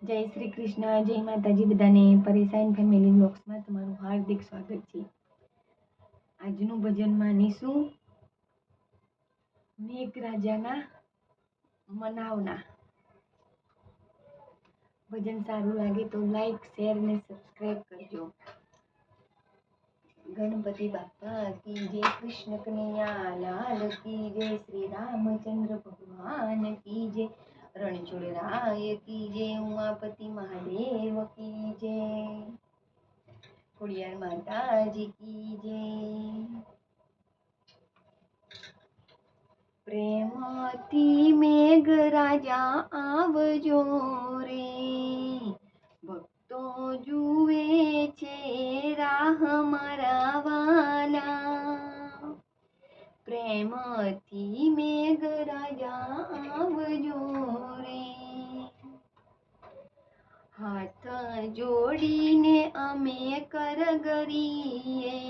જય શ્રી કૃષ્ણ, જય માતાજી બધાને. પરેશાન ફેમિલી બ્લોગ્સમાં તમારું હાર્દિક સ્વાગત છે. આજનું ભજન માનીશું મેઘરાજાના મનાવના. ભજન સારું લાગે તો લાઈક, શેર ને સબસ્ક્રાઈબ કરજો. ગણપતિ બાપા કી જય, કૃષ્ણ કનૈયા લાલ કી જય, શ્રી રામચંદ્ર ભગવાન કી જય, રણછોડ રાય કી જય, ઉમાપતિ મહાદેવ કી જય, ખોડિયાર માતાજી કી જય. પ્રેમથી મેઘરાજા આવજો રે, ભક્તો જુએ છે રાહ મારા વાલા. પ્રેમથી મેઘરાજા આવજો રે, હાથ જોડીને અમે કરગરીએ,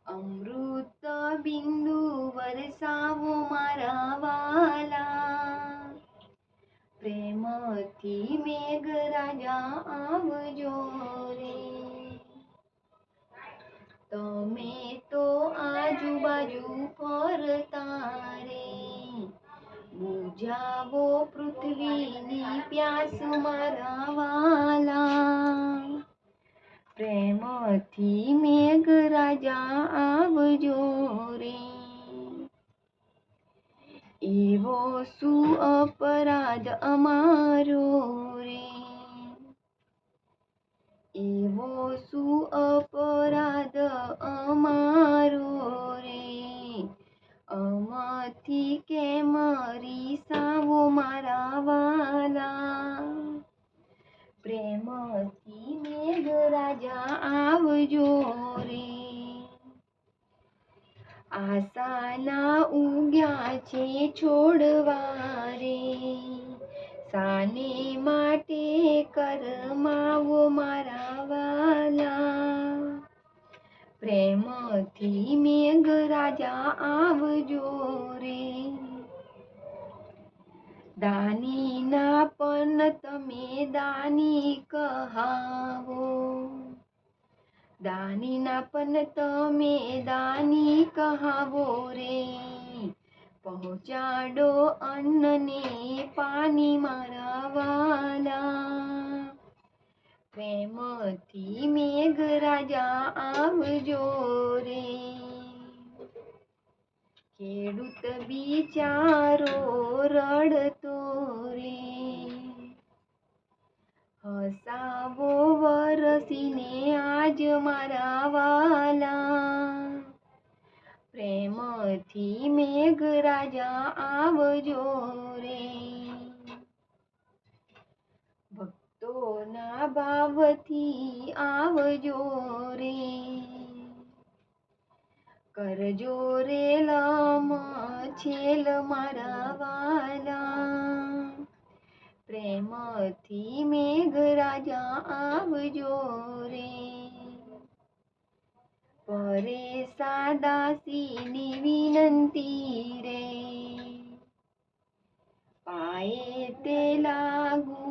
અમૃત બિંદુ વરસાવો મારા વાલા. પ્રેમથી મેઘરાજા આવજો રે, તમે તો આજુબાજુ ફરતા રે, બુઝાવો પૃથ્વીની પ્યાસ મારા વાલા. પ્રેમથી મેઘરાજા આવજો રે, એવો શું અપરાધ અમારો રે, એવો શું અપરાધ અમારો રે, અમાથી કેમ રીસાવો મારા વાલા. પ્રેમથી મેઘરાજા આવજો રે, આશાના ઉગ્યા છે છોડવા રે, સાને માટે કરમાવો મારા વાલા. પ્રેમથી મેઘરાજા આવજો રે, દાનીના પણ તમે દાની કહાવો, દાનીના પણ તમે દાની કહાવો રે, પહોંચાડો અન્નને પાણી મારા વાલા. પ્રેમથી મેઘરાજા આવજો રે, ખેડૂત બિચારો રડતો રે, હસાવો વરસીને આજ મારા વાલા. પ્રેમથી મેઘરાજા આવજો રે, ભક્તોના ભાવથી આવજો રે, કરજો રે લમ છેલ મારા વાલા. પ્રેમથી મેઘરાજા આવજો રે, પરેશા દાસીની વિનંતી રે, પાયે તે લાગુ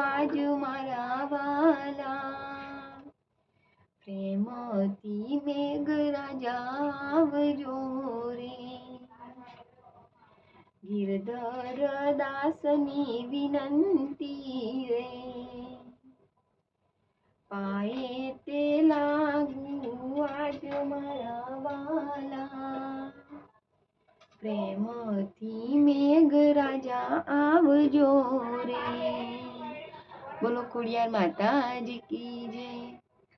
આજ મારા વાલા. પ્રેમથી મેઘરાજા આવજો રે, ગિરધર દાસની વિનંતી રે, પાયે તે લાગુ આજ મારા વાલા. પ્રેમથી મેઘરાજા આવજો રે. બોલો ખોડિયાર માતાજી કી જય.